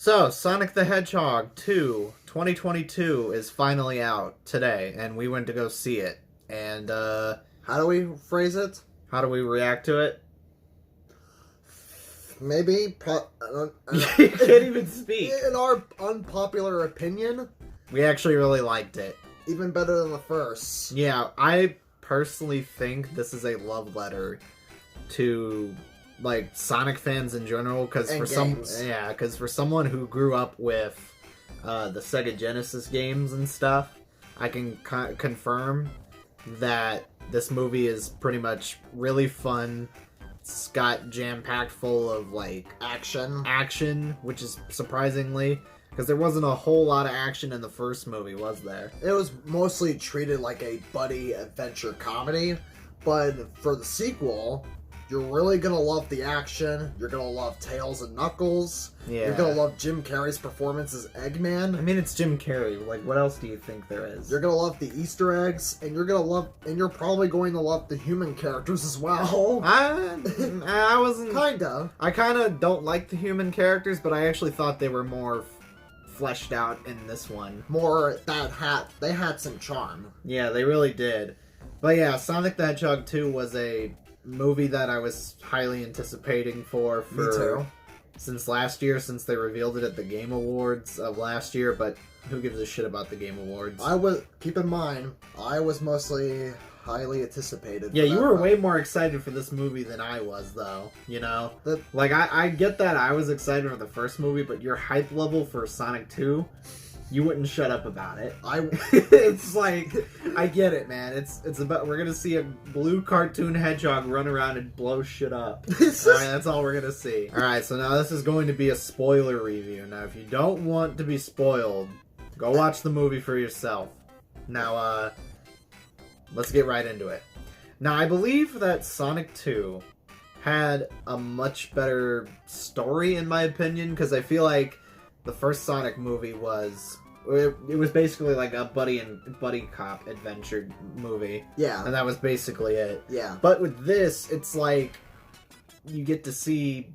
So, Sonic the Hedgehog 2, 2022 is finally out today, and we went to go see it. And, How do we phrase it? how do we react to it? Maybe... You can't even speak. In our unpopular opinion, We actually really liked it. even better than the first. Yeah, I personally think this is a love letter to, like, Sonic fans in general, because And for games. because for someone who grew up with the Sega Genesis games and stuff, I can confirm that this movie is pretty much really fun. It's got jam-packed full of, like, action, which is surprisingly, because there wasn't a whole lot of action in the first movie, was there? It was mostly treated like a buddy adventure comedy, but for the sequel, you're really gonna love the action, you're gonna love Tails and Knuckles, Yeah. you're gonna love Jim Carrey's performance as Eggman, I mean, it's Jim Carrey. Like, what else do you think there is? you're gonna love the Easter eggs, and you're probably going to love the human characters as well. I wasn't... Kinda. I kind of don't like the human characters, but I actually thought they were more fleshed out in this one. They had some charm. Yeah, they really did. But yeah, Sonic the Hedgehog 2 was a movie that I was highly anticipating for Me too. since last year, since they revealed it at the Game Awards of last year, but who gives a shit about the Game Awards? Keep in mind, I was mostly highly anticipated. Yeah, for you that were film. way more excited for this movie than I was, though, you know? That- Like, I get that I was excited for the first movie, but your hype level for Sonic 2, you wouldn't shut up about it. It's like, I get it, man. It's about, we're gonna see a blue cartoon hedgehog run around and blow shit up. Alright, that's all we're gonna see. Alright, so now this is going to be a spoiler review. Now, if you don't want to be spoiled, go watch the movie for yourself. Now, let's get right into it. Now, I believe that Sonic 2 had a much better story, in my opinion, because I feel like the first Sonic movie was... It was basically like a buddy cop adventure movie, Yeah, and that was basically it. yeah. But with this, it's like you get to see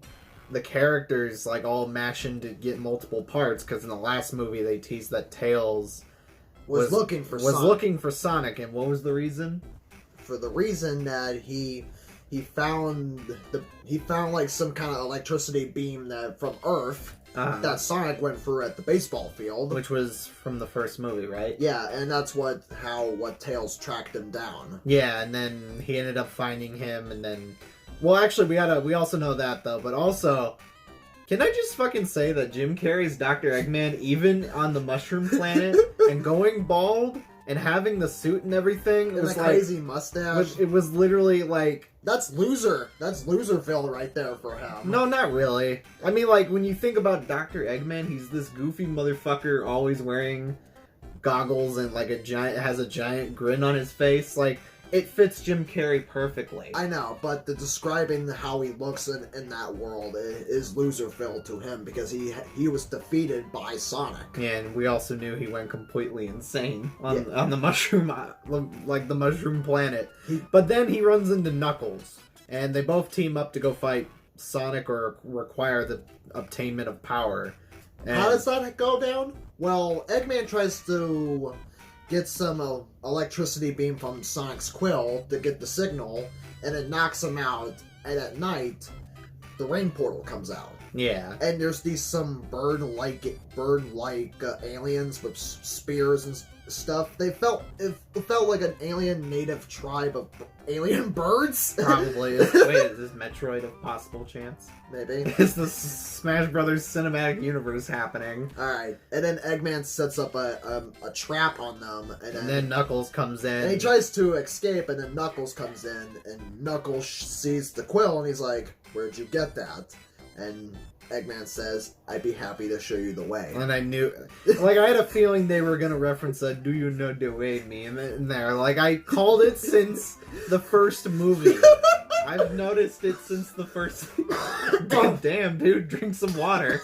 the characters like all mash in to get multiple parts, because in the last movie they teased that Tails Was looking for Sonic, and what was the reason? for the reason that he found like some kind of electricity beam that from Earth that Sonic went through at the baseball field. Which was from the first movie, right? Yeah, and that's what Tails tracked him down. Yeah, and then he ended up finding him, and then... Well, actually, we also know that, though, but also... Can I just fucking say that Jim Carrey's Dr. Eggman, even on the Mushroom Planet, and going bald, and having the suit and everything, And was the like... crazy mustache. It was literally like... That's Loserville right there for him. No, not really. I mean, like, when you think about Dr. Eggman, he's this goofy motherfucker always wearing goggles and, like, has a giant grin on his face. Like, it fits Jim Carrey perfectly. I know, but describing how he looks in that world is Loserville to him because he was defeated by Sonic. And we also knew he went completely insane on the mushroom, like the Mushroom Planet. But then he runs into Knuckles, and they both team up to go fight Sonic or require the obtainment of power. And How does Sonic go down? Well, Eggman tries to get some electricity beam from Sonic's quill to get the signal, and it knocks him out, and at night, the rain portal comes out. Yeah. And there's some bird-like aliens with spears and stuff. It felt like an alien native tribe of alien birds. Probably. Wait, is this Metroid of possible chance? Maybe. Is the Smash Brothers cinematic universe happening? Alright, and then Eggman sets up a trap on them, And then Knuckles comes in. and he tries to escape, and then Knuckles comes in, and Knuckles sees the quill, and he's like, "Where'd you get that?" And Eggman says, "I'd be happy to show you the way." And I knew, like, I had a feeling they were gonna reference a "Do you know the way" meme in there. Like, I called it since the first movie. I've noticed it since the first. God damn, dude, drink some water.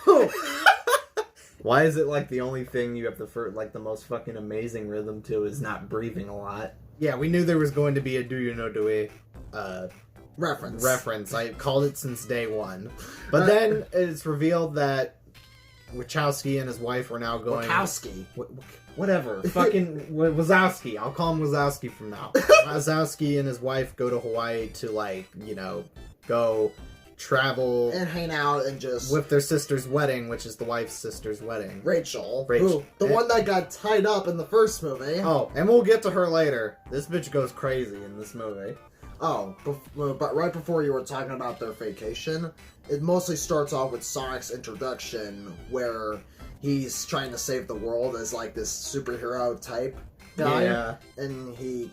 Why is it like the only thing you have the most fucking amazing rhythm to is not breathing a lot? Yeah, we knew there was going to be a "Do you know the way" reference. reference. I called it since day one. But then it's revealed that Wachowski and his wife are now going... Wachowski. Whatever. Fucking Wazowski. I'll call him Wazowski from now. Wazowski and his wife go to Hawaii to, like, you know, go travel... And hang out and just... With their sister's wedding, which is the wife's sister's wedding. Rachel. The one that got tied up in the first movie. Oh, and we'll get to her later. This bitch goes crazy in this movie. Oh, but right before you were talking about their vacation, it mostly starts off with Sonic's introduction, where he's trying to save the world as like this superhero type guy, Yeah. and he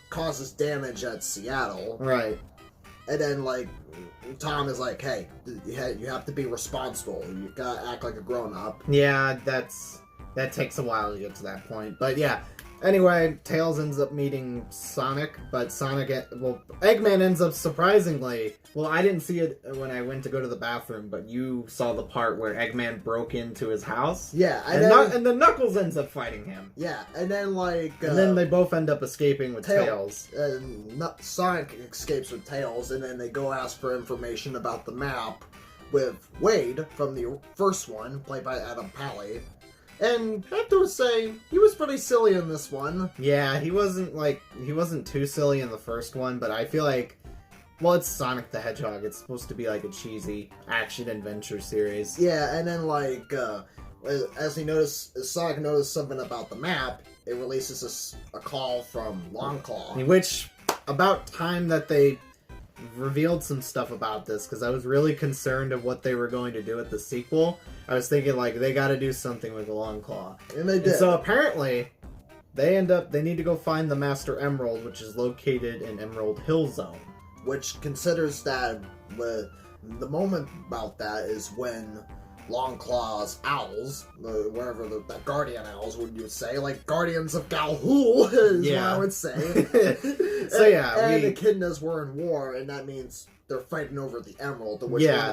causes damage at Seattle, Right. and then like Tom is like, "Hey, you have to be responsible. You gotta act like a grown up." Yeah, that takes a while to get to that point, but yeah. Anyway, Tails ends up meeting Sonic, but Eggman ends up surprisingly... Well, I didn't see it when I went to go to the bathroom, but you saw the part where Eggman broke into his house. Yeah, and then Knuckles ends up fighting him. Yeah, and then like... and then they both end up escaping with Tails. And Sonic escapes with Tails, and then they go ask for information about the map with Wade from the first one, played by Adam Pally. And I have to say, he was pretty silly in this one. Yeah, he wasn't too silly in the first one, but I feel like, well, it's Sonic the Hedgehog. It's supposed to be like a cheesy action-adventure series. Yeah, and then like, as Sonic noticed something about the map, it releases a call from Longclaw. Which, about time that they revealed some stuff about this, because I was really concerned of what they were going to do with the sequel. I was thinking, like, they gotta do something with the Longclaw. And they did. And so apparently, they need to go find the Master Emerald, which is located in Emerald Hill Zone. Which considers that the moment about that is when Longclaw's owls, wherever the Guardian owls would you say, like Guardians of Galhool is what I would say. So and the Echidnas were in war, and that means they're fighting over the Emerald.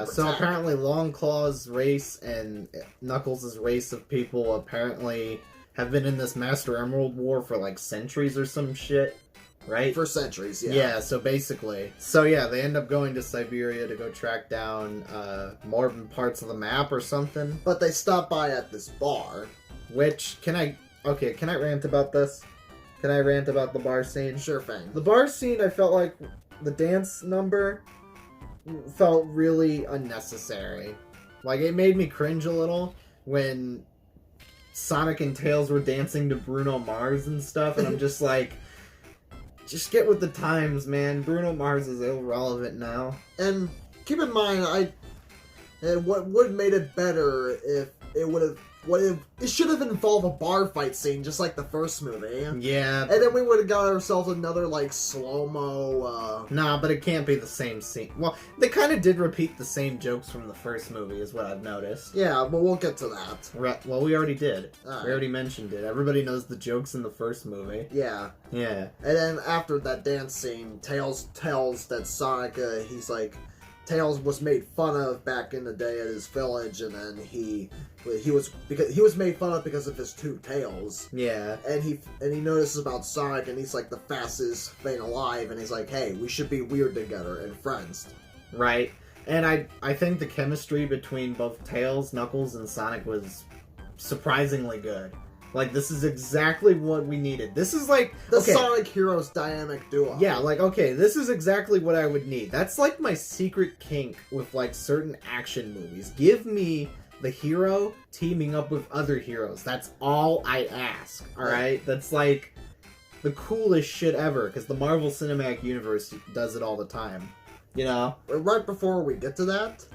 So apparently Longclaw's race and Knuckles' race of people apparently have been in this Master Emerald War for like centuries or some shit. Right? For centuries, yeah. Yeah, so basically. So yeah, they end up going to Siberia to go track down more parts of the map or something. But they stop by at this bar. Which, can I rant about this? Can I rant about the bar scene? Sure thing. The bar scene, I felt like the dance number felt really unnecessary. Like, it made me cringe a little when Sonic and Tails were dancing to Bruno Mars and stuff, and I'm just like... Just get with the times, man. Bruno Mars is irrelevant now. And keep in mind, what would have made it better if it would have... It should have involved a bar fight scene, just like the first movie. Yeah. And then we would have got ourselves another, like, slow-mo, Nah, but it can't be the same scene. Well, they kind of did repeat the same jokes from the first movie, is what I've noticed. Yeah, but we'll get to that. Right. Well, we already did. Right. We already mentioned it. Everybody knows the jokes in the first movie. Yeah. Yeah. And then after that dance scene, Tails tells that Sonic, he's like... Tails was made fun of back in the day at his village, and then he was made fun of because of his two tails. Yeah. And he notices about Sonic, and he's like the fastest thing alive, and he's like, hey, we should be weird together and friends. Right. And I think the chemistry between both Tails, Knuckles, and Sonic was surprisingly good. Like, this is exactly what we needed. This is like... The Sonic Heroes dynamic duo. Yeah, like, okay, this is exactly what I would need. That's like my secret kink with, like, certain action movies. Give me the hero teaming up with other heroes. That's all I ask, alright? That's, like, the coolest shit ever, because the Marvel Cinematic Universe does it all the time. You know? Right before we get to that,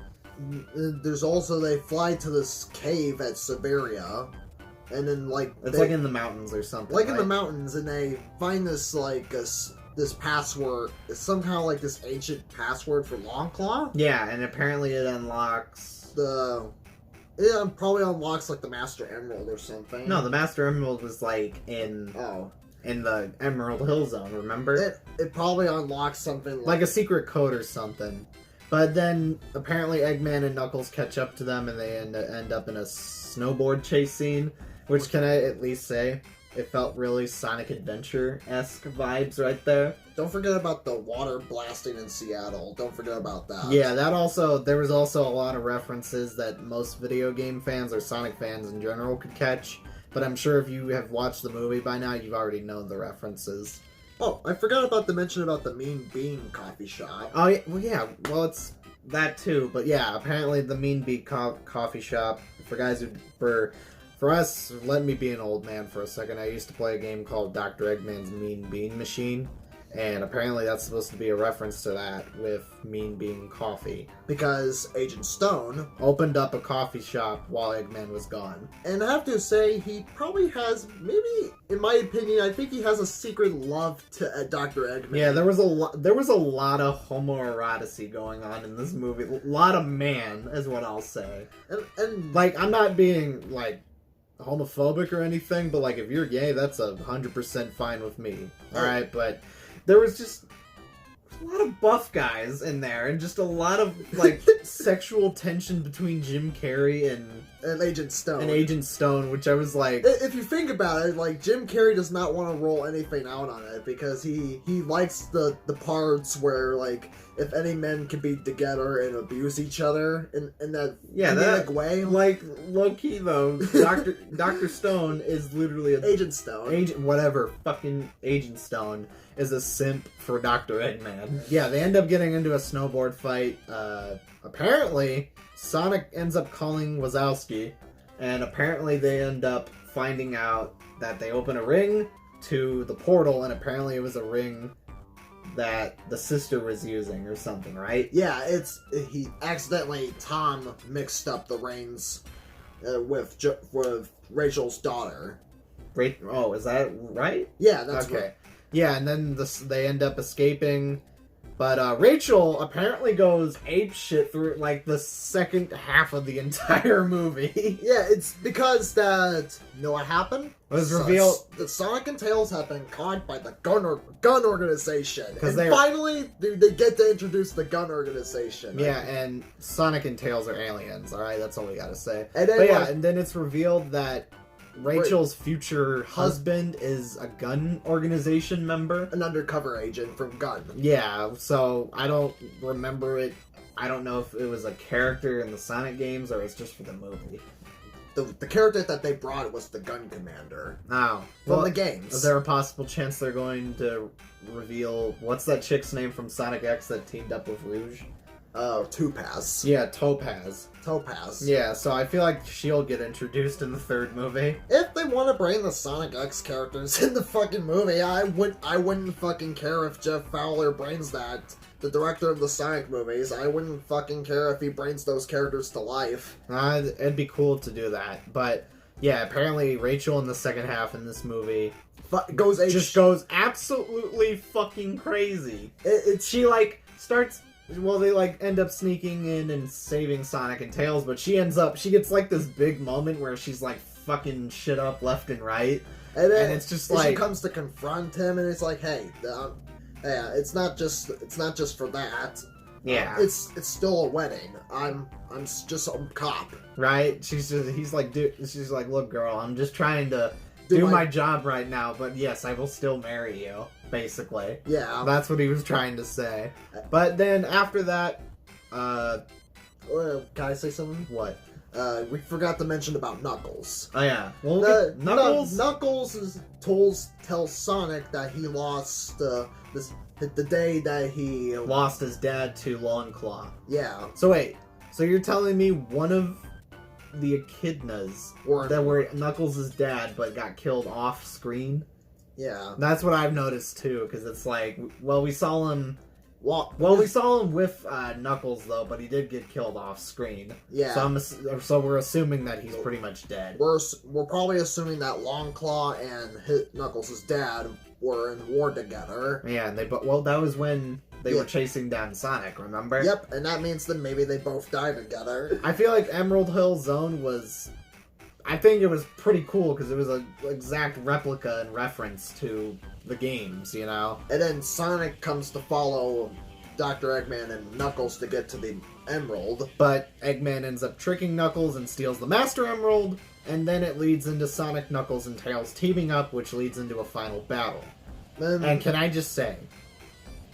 there's also... They fly to this cave at Siberia... And then, like... It's like in the mountains or something, Like in the mountains, and they find this, like, this password. It's somehow, like, this ancient password for Longclaw? Yeah, and apparently it unlocks... It probably unlocks, like, the Master Emerald or something. No, the Master Emerald was, like, in the Emerald Hill Zone, remember? It probably unlocks something like a secret code or something. But then, apparently Eggman and Knuckles catch up to them, and they end up in a snowboard chase scene. Which, can I at least say, it felt really Sonic Adventure-esque vibes right there. Don't forget about the water blasting in Seattle. Don't forget about that. Yeah, there was also a lot of references that most video game fans or Sonic fans in general could catch. But I'm sure if you have watched the movie by now, you've already known the references. Oh, I forgot about the mention about the Mean Bean coffee shop. Oh, yeah, well, it's that too. But yeah, apparently the Mean Bean coffee shop, for us, let me be an old man for a second. I used to play a game called Dr. Eggman's Mean Bean Machine. And apparently that's supposed to be a reference to that with Mean Bean Coffee. Because Agent Stone opened up a coffee shop while Eggman was gone. And I have to say, he probably has, maybe, in my opinion, I think he has a secret love to Dr. Eggman. Yeah, there was a lot of homoeroticy going on in this movie. A lot of man, is what I'll say. And like, I'm not being, like, homophobic or anything, but, like, if you're gay, that's 100% fine with me. Alright, but there was just a lot of buff guys in there, and just a lot of, like, sexual tension between Jim Carrey and Agent Stone. Which I was like... If you think about it, like, Jim Carrey does not want to roll anything out on it, because he likes the parts where, like, if any men can be together and abuse each other in that comedic way. Like, low-key, though, Dr. Stone is literally Agent Stone. Fucking Agent Stone is a simp for Dr. Eggman. Yeah, they end up getting into a snowboard fight. Apparently, Sonic ends up calling Wazowski, and apparently they end up finding out that they open a ring to the portal, and apparently it was a ring that the sister was using or something, right? Yeah, he accidentally, Tom mixed up the rings with Rachel's daughter. Oh, is that right? Yeah, that's okay. Right. Yeah, and then they end up escaping, but Rachel apparently goes apeshit through, like, the second half of the entire movie. Yeah, it's because that, you know what happened? It was revealed Yeah, and Sonic and Tails are aliens, alright? That's all we gotta say. And then, and then it's revealed that Rachel's future husband is a gun organization member. An undercover agent from Gun. Yeah, so I don't remember it. I don't know if it was a character in the Sonic games or it's just for the movie. The character that they brought was the Gun Commander. Oh. From the games. Is there a possible chance they're going to reveal... What's that chick's name from Sonic X that teamed up with Rouge? Topaz. Yeah, Topaz. Yeah, so I feel like she'll get introduced in the third movie. If they want to bring the Sonic X characters in the fucking movie, I wouldn't fucking care if Jeff Fowler brings that. The director of the Sonic movies, I wouldn't fucking care if he brings those characters to life. It'd be cool to do that. But, yeah, apparently Rachel in the second half in this movie goes absolutely fucking crazy. She, like, starts... Well, they, like, end up sneaking in and saving Sonic and Tails, but she gets, like, this big moment where she's, like, fucking shit up left and right. And then it's just like... she comes to confront him, and it's like, hey, it's not just for that. Yeah. It's still a wedding. I'm just a cop. Right? She's like, look, girl, I'm just trying to do my job right now, but yes, I will still marry you. Basically. Yeah. That's what he was trying to say. But then after that, can I say something? What? We forgot to mention about Knuckles. Oh yeah. Well, Knuckles tells Sonic that he lost the day that he lost his dad to Longclaw. Yeah. So wait. So you're telling me one of the echidnas that were Knuckles' dad but got killed off screen? Yeah. That's what I've noticed too, because it's like, we saw him... we saw him with Knuckles, though, but he did get killed off screen. Yeah. So we're assuming that he's pretty much dead. We're probably assuming that Longclaw and Knuckles' dad were in war together. Yeah, and that was when they were chasing down Sonic, remember? Yep, and that means that maybe they both died together. I feel like Emerald Hill Zone was... I think it was pretty cool because it was an exact replica and reference to the games, you know? And then Sonic comes to follow Dr. Eggman and Knuckles to get to the Emerald. But Eggman ends up tricking Knuckles and steals the Master Emerald, and then it leads into Sonic, Knuckles, and Tails teaming up, which leads into a final battle. And can I just say,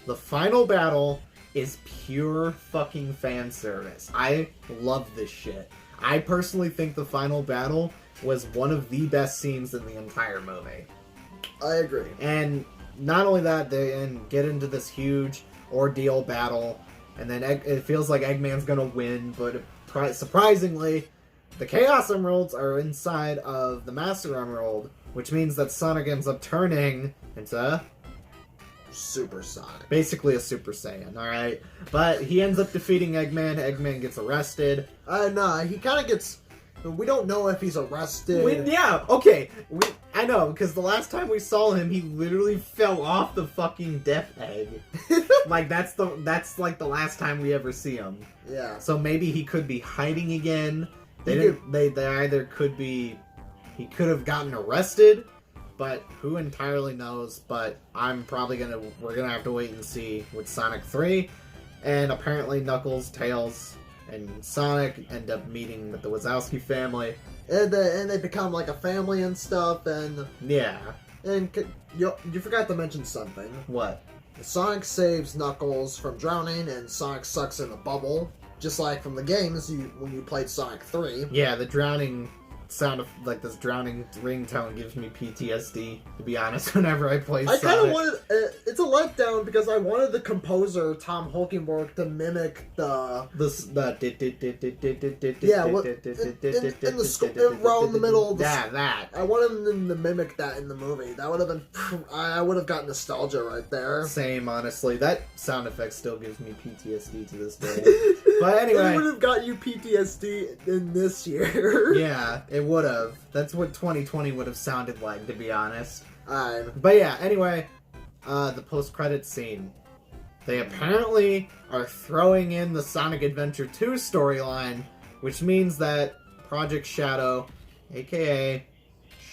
the final battle is pure fucking fan service. I love this shit. I personally think the final battle was one of the best scenes in the entire movie. I agree. And not only that, they get into this huge ordeal battle, and then it feels like Eggman's gonna win, but surprisingly, the Chaos Emeralds are inside of the Master Emerald, which means that Sonic ends up turning into Super Sonic. Basically a Super Saiyan, alright? But he ends up defeating Eggman. Eggman gets arrested. No, he kind of gets... We don't know if he's arrested. I know, because the last time we saw him, he literally fell off the fucking death egg. Like, that's like the last time we ever see him. Yeah. So maybe he could be hiding again. They either could be... He could have gotten arrested, but who entirely knows? But we're gonna have to wait and see with Sonic 3. And apparently Knuckles, Tails, and Sonic end up meeting with the Wazowski family. And they become like a family and stuff, and... Yeah. And you forgot to mention something. What? Sonic saves Knuckles from drowning, and Sonic sucks in a bubble. Just like from the games when you played Sonic 3. Yeah, the drowning sound of, like, this drowning ringtone gives me PTSD, to be honest, whenever I play Sonic. I kind of wanted... it's a letdown, because I wanted the composer, Tom Hulkenborg, to mimic the... Yeah, in the school, around the middle of the... Yeah, that. I wanted them to mimic that in the movie. That would have been... I would have got nostalgia right there. Same, honestly. That sound effect still gives me PTSD to this day. But anyway... It would have got you PTSD in this year. Yeah, it would have. That's what 2020 would have sounded like, to be honest. But yeah, anyway, the post-credits scene. They apparently are throwing in the Sonic Adventure 2 storyline, which means that Project Shadow, aka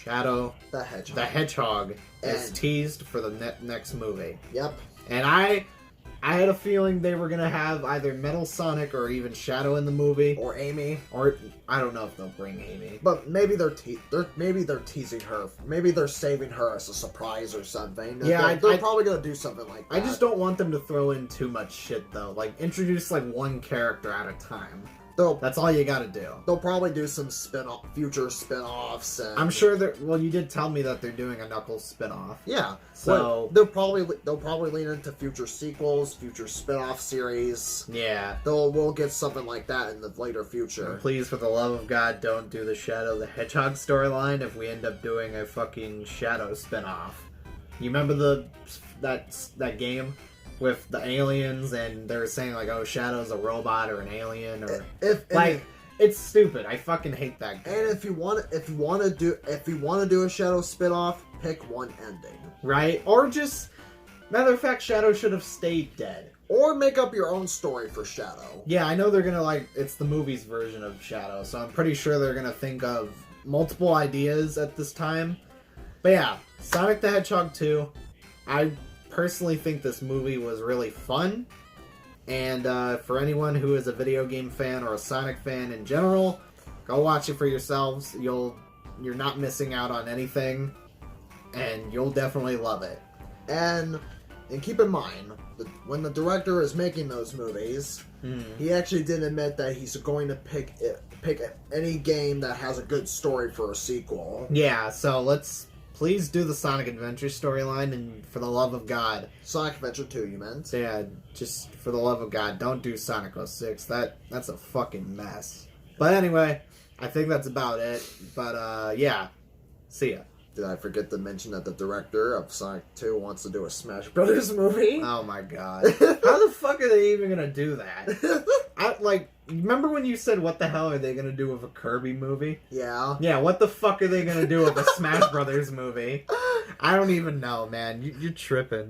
Shadow the Hedgehog, is teased for the next movie. Yep. And I had a feeling they were gonna have either Metal Sonic or even Shadow in the movie, or Amy, or I don't know if they'll bring Amy. But maybe they're teasing her. Maybe they're saving her as a surprise or something. Yeah, they're probably gonna do something like that. I just don't want them to throw in too much shit though. Like introduce like one character at a time. That's all you gotta do. They'll probably do some future spin-offs. And... I'm sure you did tell me that they're doing a Knuckles spin-off. Yeah. So they'll probably lean into future sequels, future spin-off series. Yeah. We'll get something like that in the later future. And please, for the love of God, don't do the Shadow the Hedgehog storyline if we end up doing a fucking Shadow spin-off. You remember that game? With the aliens, and they were saying like, "Oh, Shadow's a robot or an alien," or it's stupid. I fucking hate that game. And if you want to do a Shadow spin-off, pick one ending, right? Or just, matter of fact, Shadow should have stayed dead. Or make up your own story for Shadow. Yeah, I know they're gonna it's the movie's version of Shadow, so I'm pretty sure they're gonna think of multiple ideas at this time. But yeah, Sonic the Hedgehog 2. I personally think this movie was really fun, and for anyone who is a video game fan or a Sonic fan in general, go watch it for yourselves. You're not missing out on anything, and you'll definitely love it. And keep in mind that when the director is making those movies, he actually did admit that he's going to pick any game that has a good story for a sequel. Yeah, so please do the Sonic Adventure storyline, and for the love of God... Sonic Adventure 2, you meant? Yeah, just for the love of God, don't do Sonic 06. That's a fucking mess. But anyway, I think that's about it. But, yeah. See ya. Did I forget to mention that the director of Sonic 2 wants to do a Smash Brothers movie? Oh my God. How the fuck are they even gonna do that? Remember when you said, what the hell are they gonna do with a Kirby movie? Yeah. Yeah, what the fuck are they gonna do with a Smash Brothers movie? I don't even know, man. You're tripping.